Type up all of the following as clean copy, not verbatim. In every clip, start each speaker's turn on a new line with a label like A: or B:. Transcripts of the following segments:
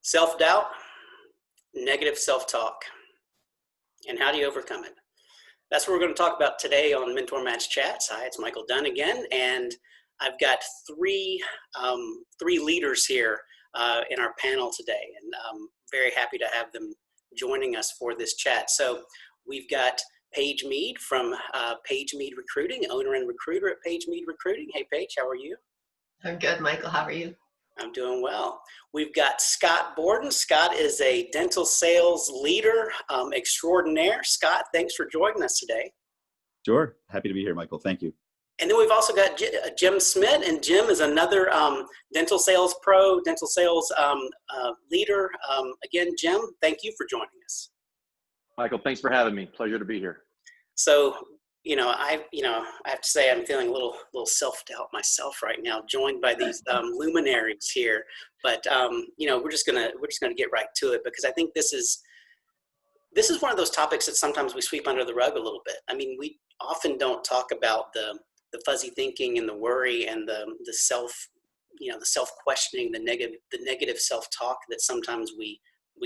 A: Self-doubt, negative self-talk, and how do you overcome it? That's what we're going to talk about today on Mentor Match Chats. Hi, it's Michael Dunn again, and I've got three leaders here in our panel today, and I'm very happy to have them joining us for this chat. So we've got Paige Mead from Paige Mead Recruiting, owner and recruiter at Paige Mead Recruiting. Hey, Paige, how are you?
B: I'm good, Michael. How are you?
A: I'm doing well. We've got Scott Borden. Scott is a dental sales leader extraordinaire. Scott, thanks for joining us today.
C: Sure. Happy to be here, Michael. Thank you.
A: And then we've also got Jim Smit, and Jim is another dental sales pro, dental sales leader. Again, Jim, thank you for joining us.
D: Michael, thanks for having me. Pleasure to be here.
A: So, I have to say I'm feeling a little self-doubt myself right now, joined by these luminaries here. But we're just gonna get right to it, because I think this is one of those topics that sometimes we sweep under the rug a little bit. I mean, we often don't talk about the fuzzy thinking and the worry and the self-questioning, the negative self-talk that sometimes we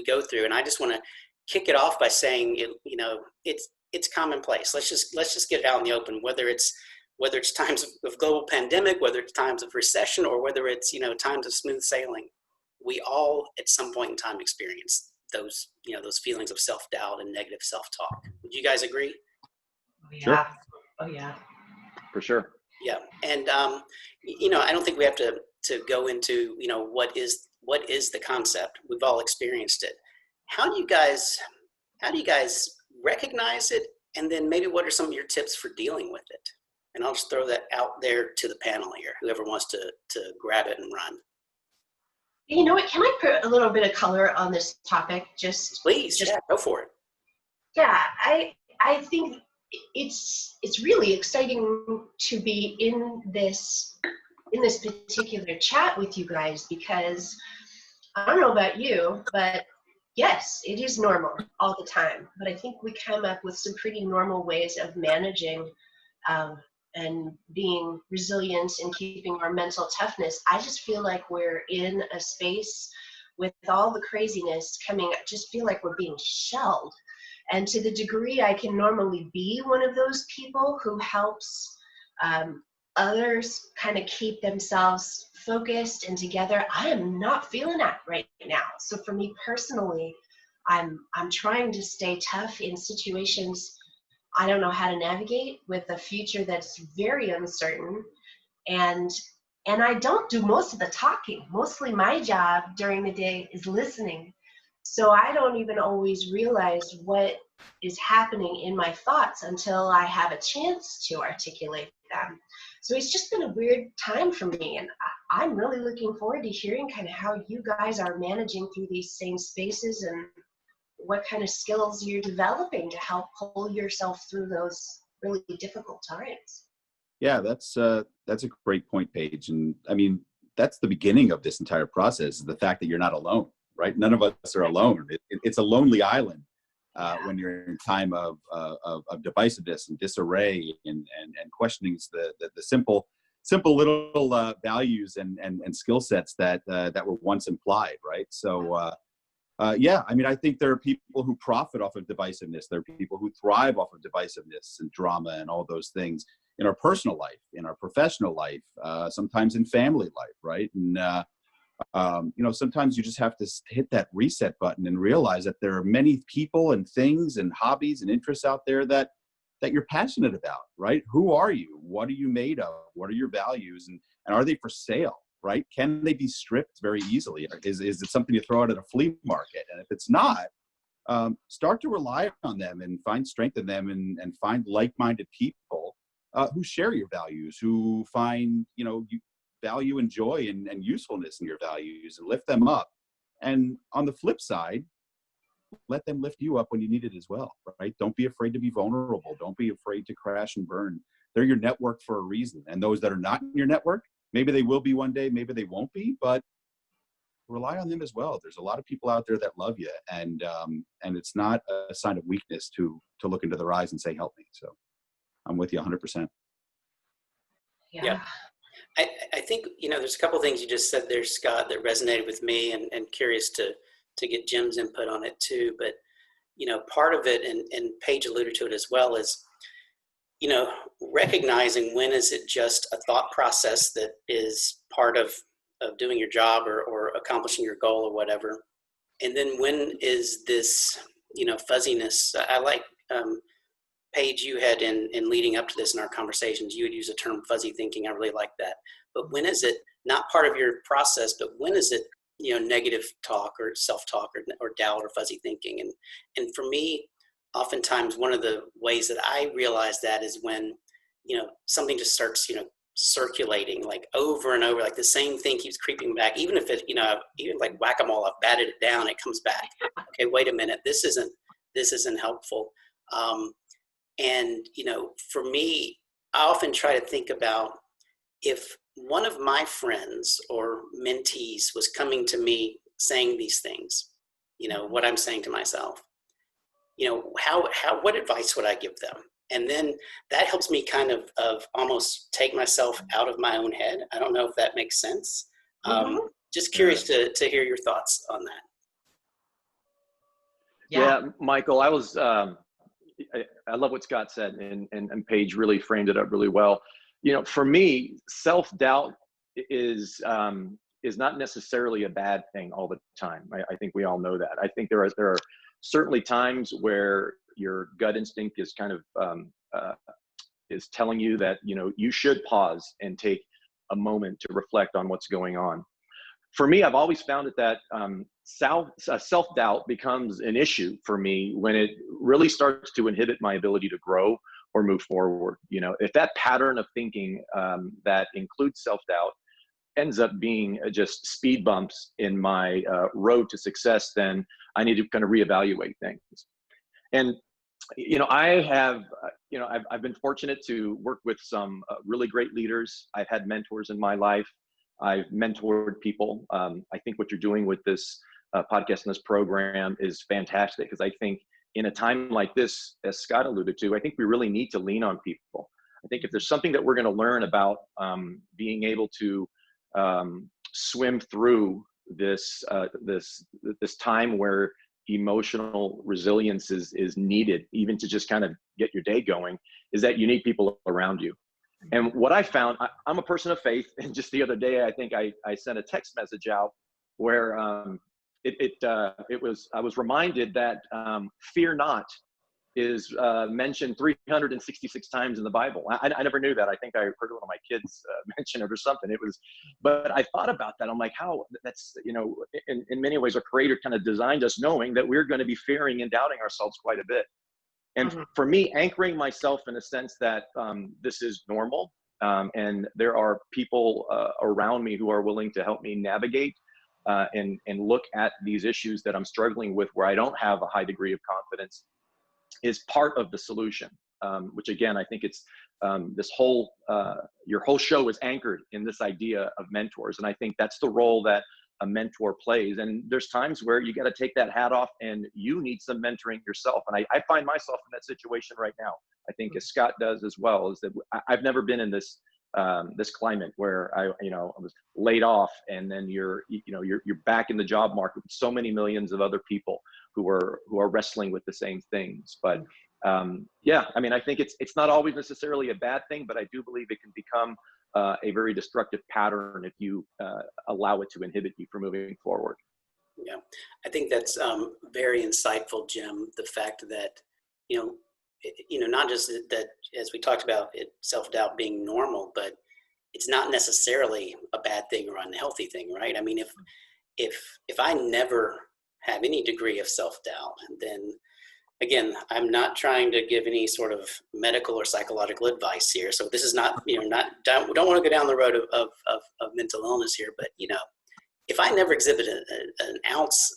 A: go through. And I just want to kick it off by saying it's commonplace. Let's just get it out in the open, whether it's times of global pandemic, whether it's times of recession, or whether it's times of smooth sailing. We all at some point in time experience those feelings of self-doubt and negative self-talk. Would you guys agree?
B: Oh, yeah.
C: Sure.
B: Oh, yeah.
D: For sure.
A: Yeah. And I don't think we have to go into what is the concept. We've all experienced it. How do you guys recognize it, and then maybe what are some of your tips for dealing with it? And I'll just throw that out there to the panel here, whoever wants to grab it and run.
B: You know what? Can I put a little bit of color on this topic?
A: Please, yeah, go for it.
B: Yeah, I think it's really exciting to be in this particular chat with you guys, because I don't know about you, but yes, it is normal all the time. But I think we come up with some pretty normal ways of managing and being resilient and keeping our mental toughness. I just feel like we're in a space with all the craziness coming. I just feel like we're being shelled. And to the degree I can normally be one of those people who helps others kind of keep themselves focused and together, I am not feeling that right now. So for me personally, I'm trying to stay tough in situations I don't know how to navigate, with a future that's very uncertain. And I don't do most of the talking. Mostly my job during the day is listening. So I don't even always realize what is happening in my thoughts until I have a chance to articulate them. So it's just been a weird time for me, and I'm really looking forward to hearing kind of how you guys are managing through these same spaces, and what kind of skills you're developing to help pull yourself through those really difficult times.
C: Yeah, that's a great point, Paige. And I mean, that's the beginning of this entire process, is the fact that you're not alone, right? None of us are alone. It's a lonely island when you're in time of divisiveness and disarray and questioning the simple little values and skill sets that were once implied, right? So yeah, I mean, I think there are people who profit off of divisiveness. There are people who thrive off of divisiveness and drama and all those things in our personal life, in our professional life, sometimes in family life, right? And sometimes you just have to hit that reset button and realize that there are many people and things and hobbies and interests out there that you're passionate about, right? Who are you? What are you made of? What are your values? And are they for sale, right? Can they be stripped very easily? Is it something you throw out at a flea market? And if it's not, start to rely on them and find strength in them, and find like-minded people who share your values, who find, you value and joy and usefulness in your values, and lift them up. And on the flip side, let them lift you up when you need it as well, right? Don't be afraid to be vulnerable. Don't be afraid to crash and burn. They're your network for a reason. And those that are not in your network, maybe they will be one day, maybe they won't be, but rely on them as well. There's a lot of people out there that love you, and it's not a sign of weakness to look into their eyes and say, help me. So I'm with you 100%.
A: Yeah. I think, there's a couple of things you just said there, Scott, that resonated with me, and curious to to get Jim's input on it too. But, part of it, and Paige alluded to it as well, is, recognizing when is it just a thought process that is part of doing your job or accomplishing your goal or whatever. And then when is this, fuzziness? I like, Paige, you had in leading up to this in our conversations, you would use the term fuzzy thinking. I really like that. But when is it not part of your process, but when is it, negative talk or self-talk or doubt or fuzzy thinking? And for me, oftentimes one of the ways that I realize that is when, something just starts, circulating like over and over, like the same thing keeps creeping back, even if it, even like whack-a-mole, I've batted it down, it comes back. Okay, wait a minute, this isn't helpful. And, for me, I often try to think about if one of my friends or mentees was coming to me saying these things, what I'm saying to myself, what advice would I give them? And then that helps me kind of almost take myself out of my own head. I don't know if that makes sense. Just curious to hear your thoughts on that.
D: Yeah, Michael, I was, I love what Scott said, and Paige really framed it up really well. For me, self-doubt is not necessarily a bad thing all the time. I think we all know that. I think there are certainly times where your gut instinct is kind of is telling you that you should pause and take a moment to reflect on what's going on. For me, I've always found that self-doubt becomes an issue for me when it really starts to inhibit my ability to grow or move forward. If that pattern of thinking that includes self-doubt ends up being just speed bumps in my road to success, then I need to kind of reevaluate things. And I have, I've been fortunate to work with some really great leaders. I've had mentors in my life. I've mentored people. I think what you're doing with this podcast and this program is fantastic, because I think in a time like this, as Scott alluded to, I think we really need to lean on people. I think if there's something that we're going to learn about being able to swim through this time where emotional resilience is needed, even to just kind of get your day going, is that you need people around you. And what I found, I'm a person of faith, and just the other day, I think I sent a text message out where I was reminded that fear not is mentioned 366 times in the Bible. I never knew that. I think I heard one of my kids mention it or something. But I thought about that. I'm like, how that's, in many ways, our Creator kind of designed us knowing that we're going to be fearing and doubting ourselves quite a bit. And for me, anchoring myself in a sense that this is normal, and there are people around me who are willing to help me navigate and look at these issues that I'm struggling with, where I don't have a high degree of confidence, is part of the solution. Which again, I think it's your whole show is anchored in this idea of mentors, and I think that's the role that a mentor plays. And there's times where you got to take that hat off and you need some mentoring yourself. And I find myself in that situation right now. I think as Scott does as well, is that I've never been in this climate where I was laid off, and then you're back in the job market with so many millions of other people who are wrestling with the same things. But I think it's not always necessarily a bad thing, but I do believe it can become a very destructive pattern if you allow it to inhibit you from moving forward.
A: Yeah, I think that's very insightful, Jim. The fact that, not just that, as we talked about it, self-doubt being normal, but it's not necessarily a bad thing or unhealthy thing, right? I mean, if I never have any degree of self-doubt, then again, I'm not trying to give any sort of medical or psychological advice here. So this is not, don't want to go down the road of mental illness here. But, if I never exhibit an ounce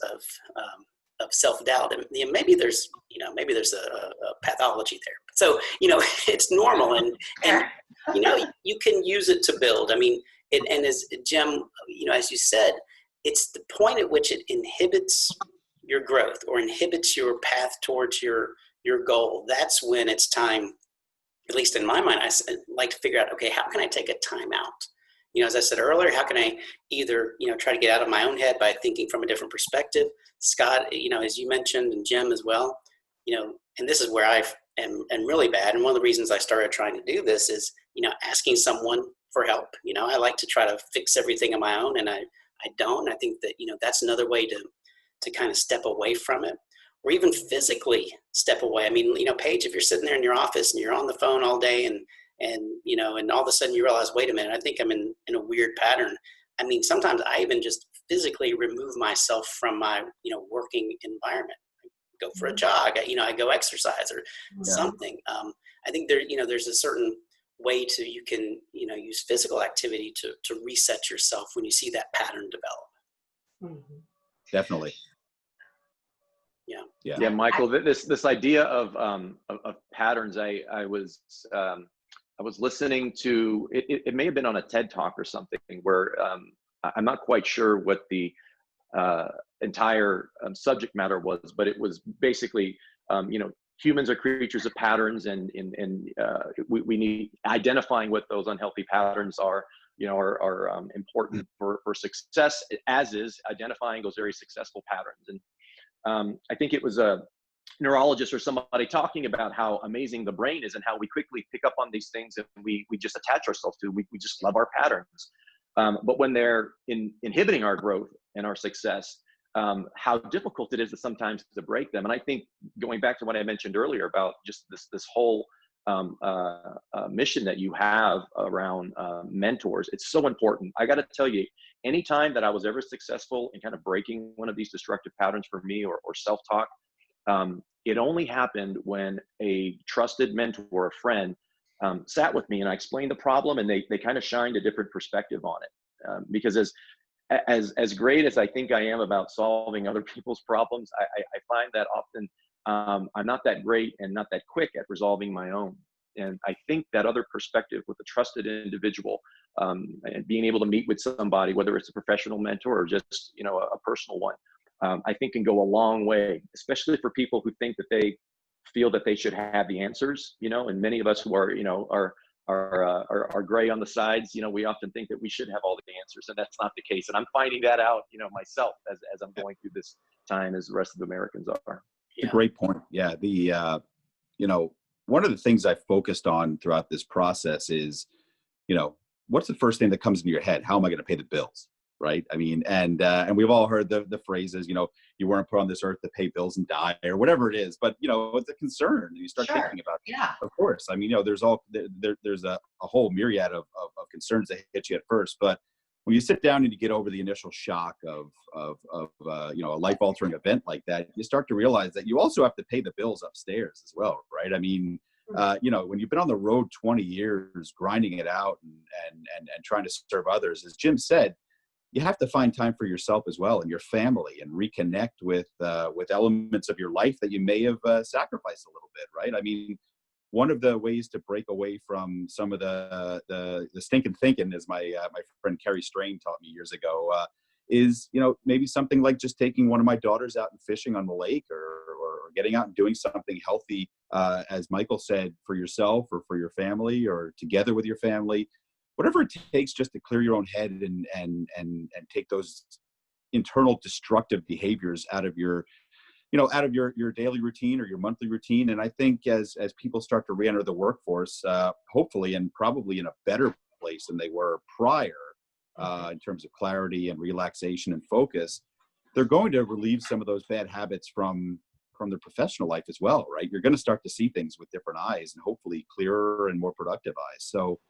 A: of self-doubt, maybe there's a pathology there. So, it's normal, and you can use it to build. I mean, and as Jim, as you said, it's the point at which it inhibits your growth or inhibits your path towards your goal. That's when it's time, at least in my mind, I like to figure out, okay, how can I take a time out? as I said earlier, how can I either, try to get out of my own head by thinking from a different perspective? Scott, as you mentioned, and Jim as well, and this is where I am really bad. And one of the reasons I started trying to do this is, asking someone for help. I like to try to fix everything on my own, and I don't. I think that, that's another way to kind of step away from it, or even physically step away. I mean, Paige, if you're sitting there in your office and you're on the phone all day and all of a sudden you realize, wait a minute, I think I'm in a weird pattern. I mean, sometimes I even just physically remove myself from my, working environment. I go for a jog, I go exercise or something. I think there's a certain way you can, use physical activity to reset yourself when you see that pattern develop.
B: Mm-hmm.
C: Definitely.
D: Yeah, Michael, this idea of patterns, I was listening to it may have been on a TED Talk or something where I'm not quite sure what the entire subject matter was, but it was basically humans are creatures of patterns, and we need identifying what those unhealthy patterns are important for success, as is identifying those very successful patterns. And I think it was a neurologist or somebody talking about how amazing the brain is and how we quickly pick up on these things and we just attach ourselves to. We just love our patterns. But when they're inhibiting our growth and our success, how difficult it is sometimes to break them. And I think going back to what I mentioned earlier about just this whole mission that you have around mentors, it's so important. I got to tell you, anytime that I was ever successful in kind of breaking one of these destructive patterns for me or self-talk, it only happened when a trusted mentor, a friend, sat with me and I explained the problem, and they kind of shined a different perspective on it. Because as great as I think I am about solving other people's problems, I find that often I'm not that great and not that quick at resolving my own. And I think that other perspective with a trusted individual, and being able to meet with somebody, whether it's a professional mentor or just a personal one, I think can go a long way, especially for people who think that they feel that they should have the answers. And many of us who are are gray on the sides, we often think that we should have all the answers, and that's not the case. And I'm finding that out, myself as I'm going through this time, as the rest of the Americans are.
C: It's a great point. Yeah. One of the things I focused on throughout this process is, what's the first thing that comes into your head? How am I going to pay the bills? Right. I mean, and we've all heard the phrases, you weren't put on this earth to pay bills and die, or whatever it is. But, it's a concern. You start thinking about it.
B: Yeah.
C: Of course. I mean, there's a whole myriad of concerns that hit you at first. But when you sit down and you get over the initial shock of a life altering event like that, you start to realize that you also have to pay the bills upstairs as well. Right. I mean, when you've been on the road 20 years, grinding it out and trying to serve others, as Jim said, you have to find time for yourself as well and your family, and reconnect with elements of your life that you may have sacrificed a little bit. Right. I mean, one of the ways to break away from some of the stinking thinking, as my friend Kerry Strain taught me years ago, is, maybe something like just taking one of my daughters out and fishing on the lake, or getting out and doing something healthy, as Michael said, for yourself or for your family or together with your family, whatever it takes, just to clear your own head and take those internal destructive behaviors out of your daily routine or your monthly routine. And I think as people start to re-enter the workforce, hopefully, and probably in a better place than they were prior, in terms of clarity and relaxation and focus, they're going to relieve some of those bad habits from their professional life as well, right? You're going to start to see things with different eyes, and hopefully clearer and more productive eyes. So,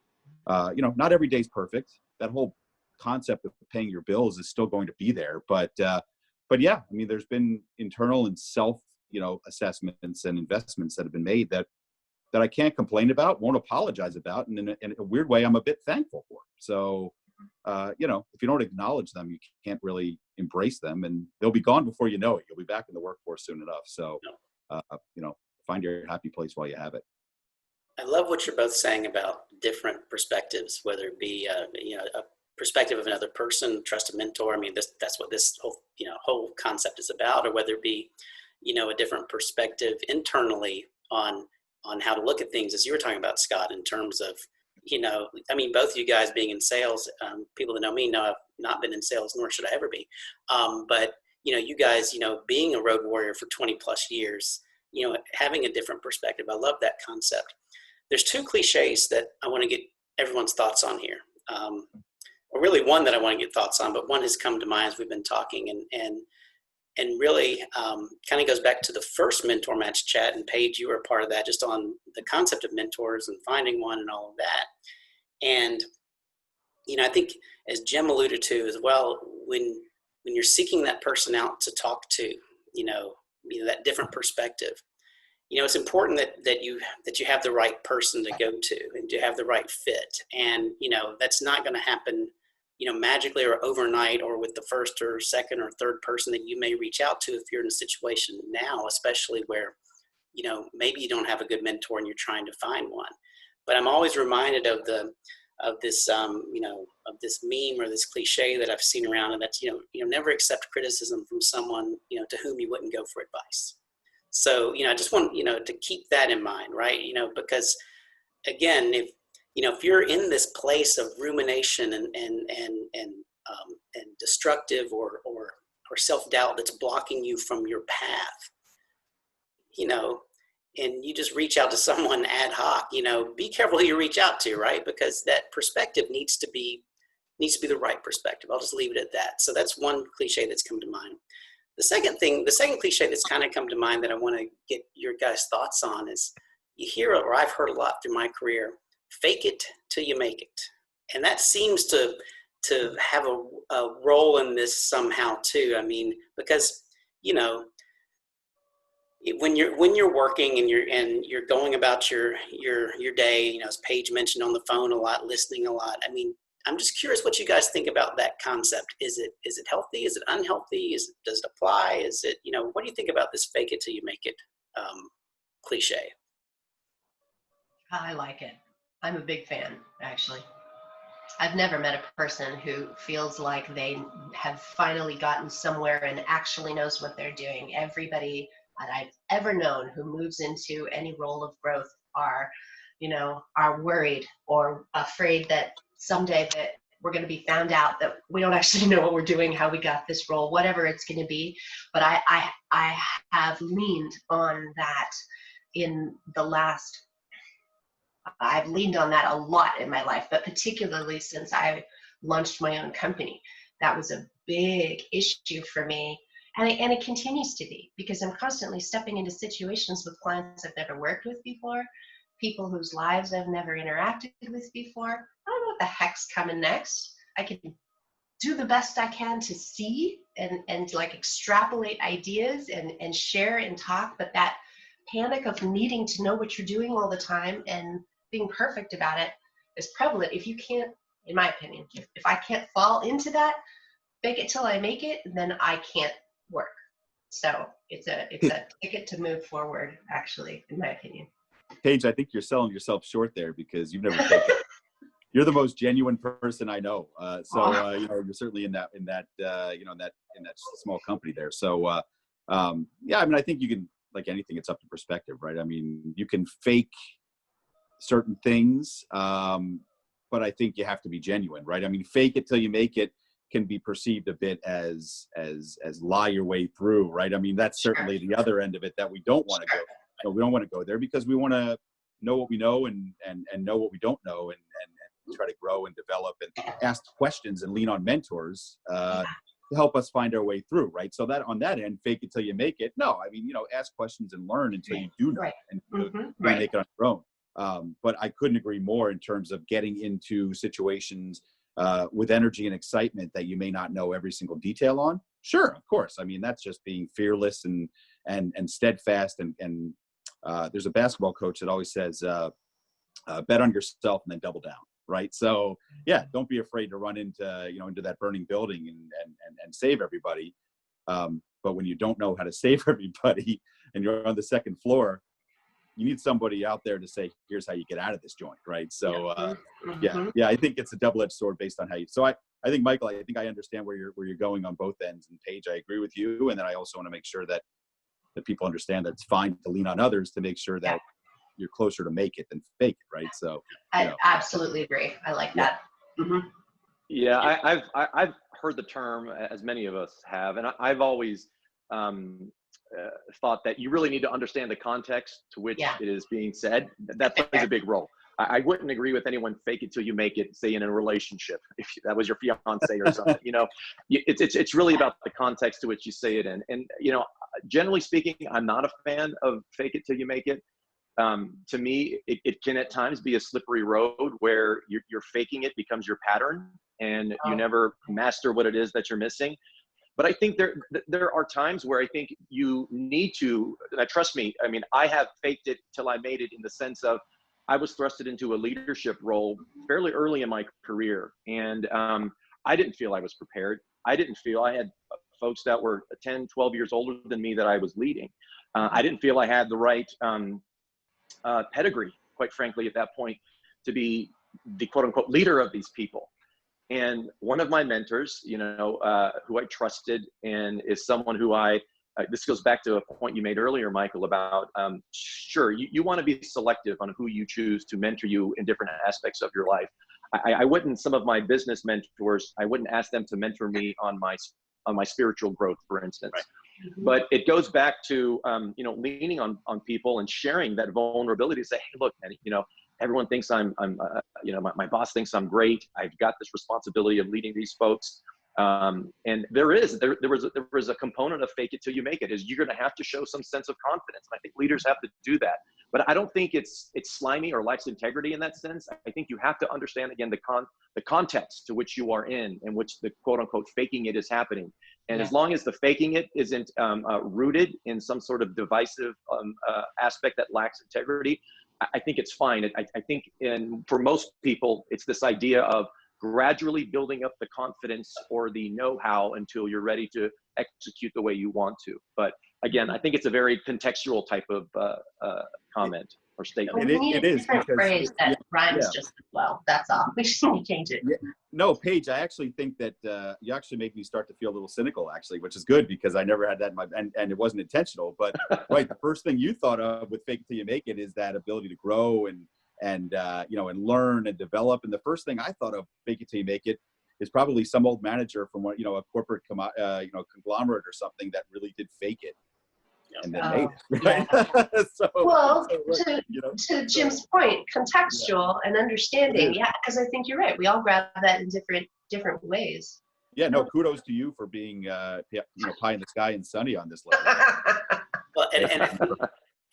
C: not every day's perfect. That whole concept of paying your bills is still going to be there, but yeah, I mean, there's been internal and self, assessments and investments that have been made that I can't complain about, won't apologize about, and in a weird way, I'm a bit thankful for. So, if you don't acknowledge them, you can't really embrace them, and they'll be gone before you know it. You'll be back in the workforce soon enough. So, find your happy place while you have it.
A: I love what you're both saying about different perspectives, whether it be a perspective of another person, trusted mentor. I mean, that's what this whole concept is about, or whether it be, a different perspective internally on how to look at things, as you were talking about, Scott, in terms of, I mean, both of you guys being in sales, people that know me know I've not been in sales, nor should I ever be. But, you guys, being a road warrior for 20 plus years, having a different perspective. I love that concept. There's two cliches that I want to get everyone's thoughts on here. Or really one that I want to get thoughts on, but one has come to mind as we've been talking, and really kind of goes back to the first Mentor Match chat. And Paige, you were a part of that, just on the concept of mentors and finding one and all of that. And, I think as Jim alluded to as well, when you're seeking that person out to talk to, that different perspective, it's important that you have the right person to go to and to have the right fit. And, that's not going to happen, magically or overnight, or with the first or second or third person that you may reach out to if you're in a situation now, especially where, maybe you don't have a good mentor and you're trying to find one. But I'm always reminded of this meme or this cliche that I've seen around, and that's, never accept criticism from someone, to whom you wouldn't go for advice. So, I just want, to keep that in mind, right? Because again, if you're in this place of rumination and destructive or self-doubt that's blocking you from your path, and you just reach out to someone ad hoc, be careful who you reach out to, right? Because that perspective needs to be the right perspective. I'll just leave it at that. So that's one cliche that's come to mind. The second cliche that's kind of come to mind that I want to get your guys' thoughts on is, you hear, or I've heard a lot through my career, fake it till you make it. And that seems to have a role in this somehow too. I mean, because, when you're working and you're going about your day, as Paige mentioned, on the phone a lot, listening a lot. I mean, I'm just curious what you guys think about that concept. Is it healthy? Is it unhealthy? Does it apply? Is it, what do you think about this fake it till you make it cliche?
B: I like it. I'm a big fan, actually. I've never met a person who feels like they have finally gotten somewhere and actually knows what they're doing. Everybody that I've ever known who moves into any role of growth are worried or afraid that someday that we're going to be found out that we don't actually know what we're doing, how we got this role, whatever it's going to be. But I have leaned on that I've leaned on that a lot in my life, but particularly since I launched my own company. That was a big issue for me. And it continues to be, because I'm constantly stepping into situations with clients I've never worked with before, people whose lives I've never interacted with before. I don't know what the heck's coming next. I can do the best I can to see and like extrapolate ideas and share and talk, but that panic of needing to know what you're doing all the time and being perfect about it is prevalent. If you can't, in my opinion, if I can't fall into that, fake it till I make it, then I can't work. So it's a ticket to move forward, actually, in my opinion.
C: Paige, I think you're selling yourself short there, because you've never faked it. You're the most genuine person I know. You're certainly in that small company there. So I mean, I think you can, like anything, it's up to perspective, right? I mean, you can fake certain things, but I think you have to be genuine, right? I mean, fake it till you make it can be perceived a bit as lie your way through, right? I mean, that's certainly the other end of it that we don't want to go. We don't want to go there, because we want to know what we know and know what we don't know, and try to grow and develop and ask questions and lean on mentors to help us find our way through, right? So that on that end, fake it till you make it. No, I mean, ask questions and learn until you do know, and make it on your own. But I couldn't agree more in terms of getting into situations with energy and excitement that you may not know every single detail on. Sure, of course. I mean, that's just being fearless and steadfast. And there's a basketball coach that always says, bet on yourself and then double down. Right. So yeah, don't be afraid to run into that burning building and save everybody. But when you don't know how to save everybody and you're on the second floor, you need somebody out there to say, here's how you get out of this joint. Right. So I think it's a double-edged sword based on how you. So I think, Michael, I think I understand where you're going on both ends. And Paige, I agree with you. And then I also want to make sure that people understand that it's fine to lean on others to make sure that you're closer to make it than fake it, right? So
B: I absolutely agree. I like that. Mm-hmm.
D: Yeah, I've heard the term, as many of us have, and I've always thought that you really need to understand the context to which it is being said. That plays a big role. I wouldn't agree with anyone fake it till you make it, say in a relationship, if that was your fiance or something. You know, it's really about the context to which you say it in. And you know, generally speaking, I'm not a fan of fake it till you make it. To me, it can at times be a slippery road where you're faking it becomes your pattern, and you never master what it is that you're missing. But I think there are times where I think you need to, trust me, I mean, I have faked it till I made it, in the sense of I was thrusted into a leadership role fairly early in my career. And I didn't feel I was prepared. I didn't feel I had folks that were 10, 12 years older than me that I was leading. I didn't feel I had the right pedigree, quite frankly, at that point, to be the quote unquote leader of these people. And one of my mentors, you know, who I trusted, and is someone who this goes back to a point you made earlier, Michael, about, sure, you want to be selective on who you choose to mentor you in different aspects of your life. I wouldn't, some of my business mentors, I wouldn't ask them to mentor me on my spiritual growth, for instance. Right. But it goes back to, you know, leaning on people and sharing that vulnerability to say, hey, look, man, you know, everyone thinks you know, my boss thinks I'm great. I've got this responsibility of leading these folks. And there was a component of fake it till you make it, is you're going to have to show some sense of confidence. And I think leaders have to do that, but I don't think it's slimy or lacks integrity in that sense. I think you have to understand, again, the context to which you are in which the quote unquote faking it is happening. And as long as the faking it isn't rooted in some sort of divisive aspect that lacks integrity, I think it's fine. I think for most people, it's this idea of gradually building up the confidence or the know-how until you're ready to execute the way you want to. But again, I think it's a very contextual type of comment or statement.
B: We need
C: it
B: a
C: is
B: different
C: because
B: phrase that rhymes just as well. That's all. We just need to change it.
C: Yeah. No, Paige, I actually think that you actually make me start to feel a little cynical, actually, which is good, because I never had that in my, and it wasn't intentional. But right, the first thing you thought of with fake it till you make it is that ability to grow and you know, and learn and develop. And the first thing I thought of fake it till you make it is probably some old manager from what, you know, a corporate you know, conglomerate or something that really did fake it and then made it. Right?
B: Yeah. Well,
C: you know,
B: to Jim's point, contextual and understanding. Yeah, because I think you're right. We all grab that in different ways.
C: Yeah, no, kudos to you for being, you know, pie in the sky and sunny on this level.
A: Well, and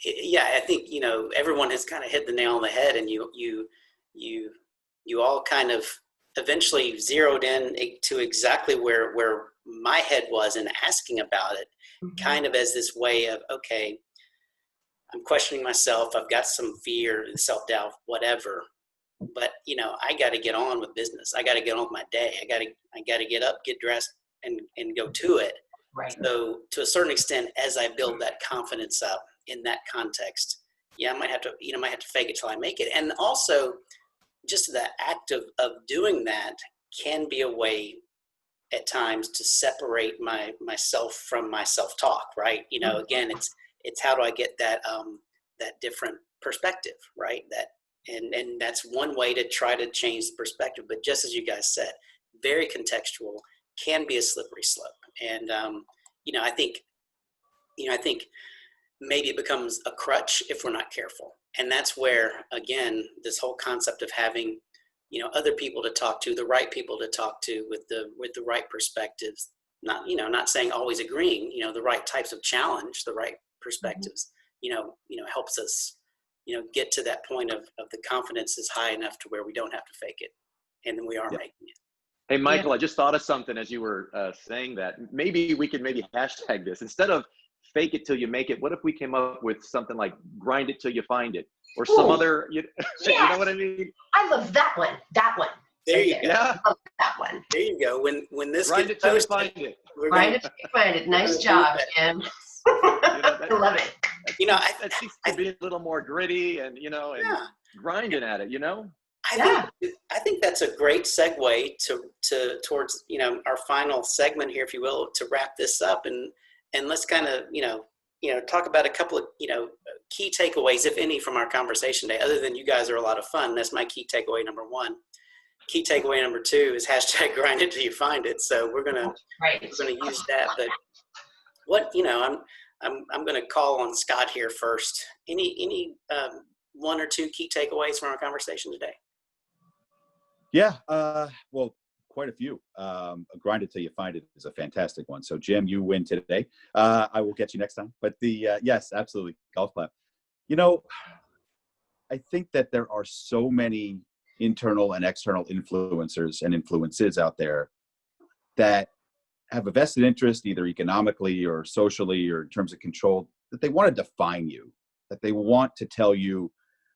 A: yeah, I think, you know, everyone has kind of hit the nail on the head, and you all kind of eventually zeroed in to exactly where my head was in asking about it, kind of as this way of, okay, I'm questioning myself. I've got some fear, self-doubt, whatever. But, you know, I got to get on with business. I got to get on with my day. I got to get up, get dressed, and go to it.
B: Right.
A: So to a certain extent, as I build that confidence up in that context, I might have to fake it till I make it. And also, just the act of doing that can be a way at times to separate myself from my self-talk, right? You know, again, it's how do I get that different perspective, right? And that's one way to try to change the perspective. But just as you guys said, very contextual, can be a slippery slope. And you know, I think maybe it becomes a crutch if we're not careful. And that's where, again, this whole concept of having, you know, other people to talk to, the right people to talk to with the right perspectives, not saying always agreeing, you know, the right types of challenge, the right perspectives, you know, helps us, you know, get to that point of the confidence is high enough to where we don't have to fake it. And then we are making it.
D: Hey, Michael, I just thought of something as you were saying that. Maybe we could hashtag this. Instead of fake it till you make it, what if we came up with something like grind it till you find it? Or some other, you know what I mean?
B: I love that one.
A: There you go.
D: Yeah.
B: I love that one.
A: There you go. When this
D: grind
A: gets
D: it till you
A: posted,
D: find it.
B: Grind it till you find it. Nice job, Jim. I love it.
A: You know,
D: that seems to be a little more gritty and, you know, and grinding at it, you know?
A: I think that's a great segue towards, you know, our final segment here, if you will, to wrap this up, and let's kind of, you know, talk about a couple of, key takeaways, if any, from our conversation today, other than you guys are a lot of fun. That's my key takeaway number one. Key takeaway number two is hashtag grind it till you find it. So we're gonna use that. But what I'm gonna call on Scott here first. Any one or two key takeaways from our conversation today?
C: Yeah, well, quite a few. Grind it till you find it is a fantastic one. So Jim, you win today. I will get you next time. But yes, absolutely, golf clap. I think that there are so many internal and external influencers and influences out there that have a vested interest, either economically or socially or in terms of control, that they want to define you, that they want to tell you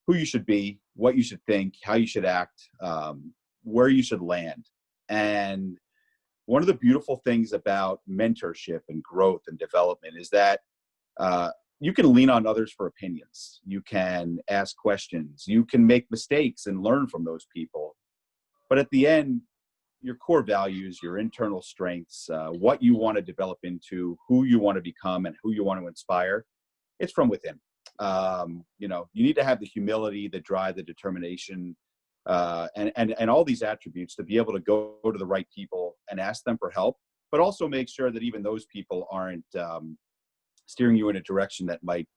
C: who you should be, what you should think, how you should act, where you should land. And one of the beautiful things about mentorship and growth and development is that you can lean on others for opinions. You can ask questions. You can make mistakes and learn from those people. But at the end, your core values, your internal strengths, what you want to develop into, who you want to become, and who you want to inspire, it's from within. You need to have the humility, the drive, the determination, and all these attributes to be able to go to the right people and ask them for help, but also make sure that even those people aren't steering you in a direction that might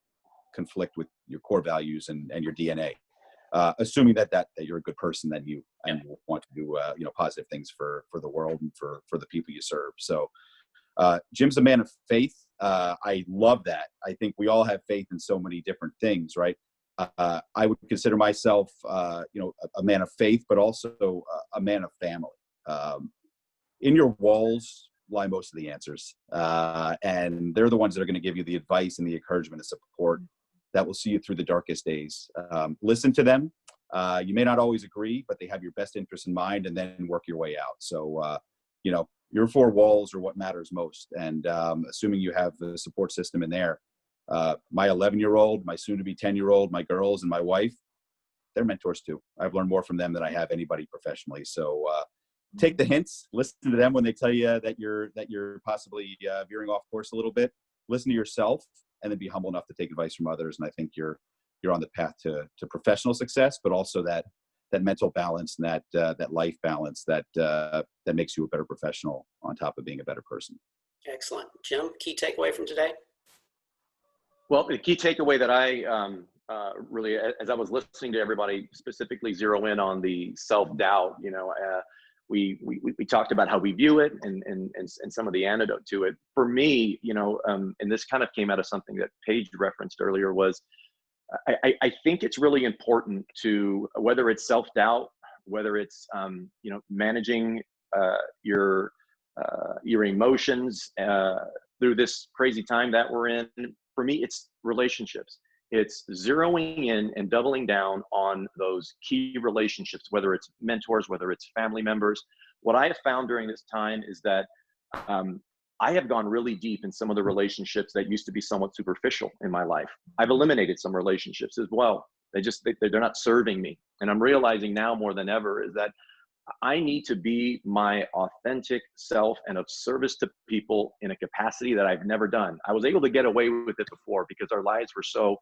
C: conflict with your core values and your DNA. Assuming that you're a good person, and you want to do positive things for the world and for the people you serve. So Jim's a man of faith. I love that. I think we all have faith in so many different things, right? I would consider myself, a man of faith, but also a man of family. In your walls lie most of the answers, and they're the ones that are going to give you the advice and the encouragement and support that will see you through the darkest days. Listen to them. You may not always agree, but they have your best interest in mind, and then work your way out. So, your four walls are what matters most. And assuming you have the support system in there, my 11-year-old, my soon-to-be 10-year-old, my girls, and my wife, they're mentors too. I've learned more from them than I have anybody professionally. So take the hints, listen to them when they tell you that you're possibly veering off course a little bit. Listen to yourself, and then be humble enough to take advice from others. And I think you're on the path to professional success, but also that mental balance and that life balance that makes you a better professional on top of being a better person. Excellent.
A: Jim, key takeaway from today?
D: Well, the key takeaway that I really, as I was listening to everybody specifically zero in on the self-doubt, we talked about how we view it and some of the antidote to it. For me, and this kind of came out of something that Paige referenced earlier, was I think it's really important to, whether it's self-doubt, whether it's managing your emotions through this crazy time that we're in. For me, it's relationships. It's zeroing in and doubling down on those key relationships, whether it's mentors, whether it's family members. What I have found during this time is that I have gone really deep in some of the relationships that used to be somewhat superficial in my life. I've eliminated some relationships as well. They're not serving me. And I'm realizing now more than ever is that I need to be my authentic self and of service to people in a capacity that I've never done. I was able to get away with it before because our lives were so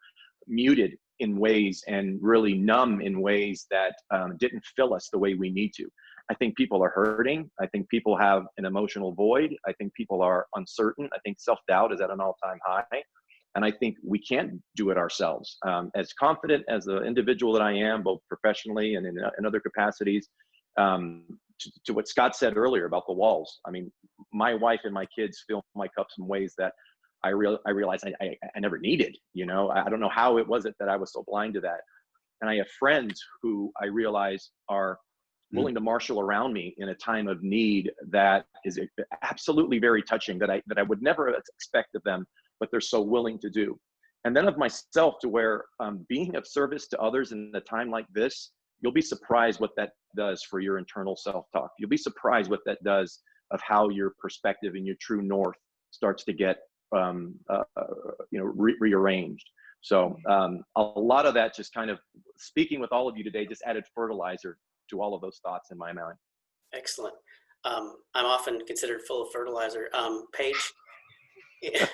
D: muted in ways and really numb in ways that didn't fill us the way we need to. I think people are hurting. I think people have an emotional void. I think people are uncertain. I think self-doubt is at an all-time high. And I think we can't do it ourselves. As confident as the individual that I am, both professionally and in other capacities, to what Scott said earlier about the walls. I mean, my wife and my kids fill my cups in ways that I realized I never needed. I don't know how it was that I was so blind to that. And I have friends who I realize are willing to marshal around me in a time of need that is absolutely very touching, that I would never expect of them, but they're so willing to do. And then of myself, to where being of service to others in a time like this, you'll be surprised what that does for your internal self-talk. You'll be surprised what that does of how your perspective and your true north starts to get rearranged. So a lot of that, just kind of speaking with all of you today, just added fertilizer to all of those thoughts in my mind.
A: Excellent. I'm often considered full of fertilizer. Paige? Yeah.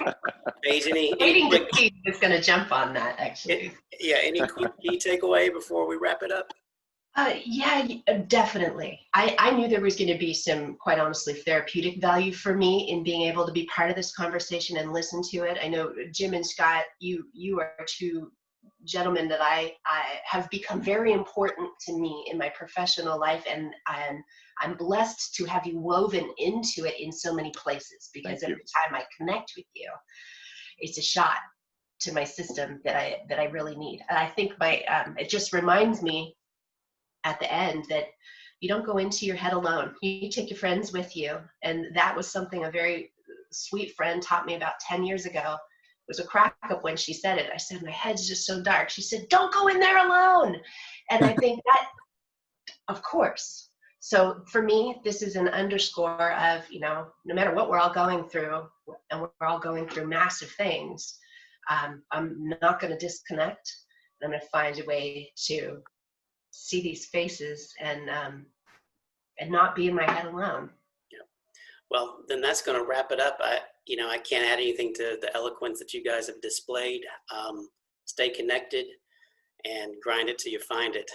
A: Paige, any
B: Waiting to
A: quick,
B: see who's going to jump on that, actually.
A: yeah, any quick key takeaway before we wrap it up?
B: Definitely. I knew there was going to be some, quite honestly, therapeutic value for me in being able to be part of this conversation and listen to it. I know Jim and Scott, you are two gentlemen that I have become very important to me in my professional life, and I'm blessed to have you woven into it in so many places, because every time I connect with you, it's a shot to my system that I really need. And I think it just reminds me at the end that you don't go into your head alone. You take your friends with you. And that was something a very sweet friend taught me about 10 years ago. It was a crack up when she said it. I said, my head's just so dark. She said, don't go in there alone. And I think that, of course. So for me, this is an underscore of, no matter what we're all going through, and we're all going through massive things, I'm not going to disconnect. I'm going to find a way to see these faces and not be in my head alone.
A: Yeah. Well, then that's going to wrap it up. I can't add anything to the eloquence that you guys have displayed. Stay connected and grind it till you find it.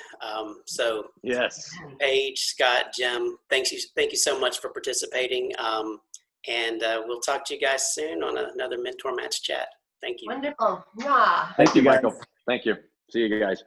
A: So
D: Yes.
A: Paige, Scott, Jim, thank you so much for participating. And we'll talk to you guys soon on another Mentor Match Chat. Thank you.
B: Wonderful. Yeah.
D: Thank you, Michael. Thank you. See you guys.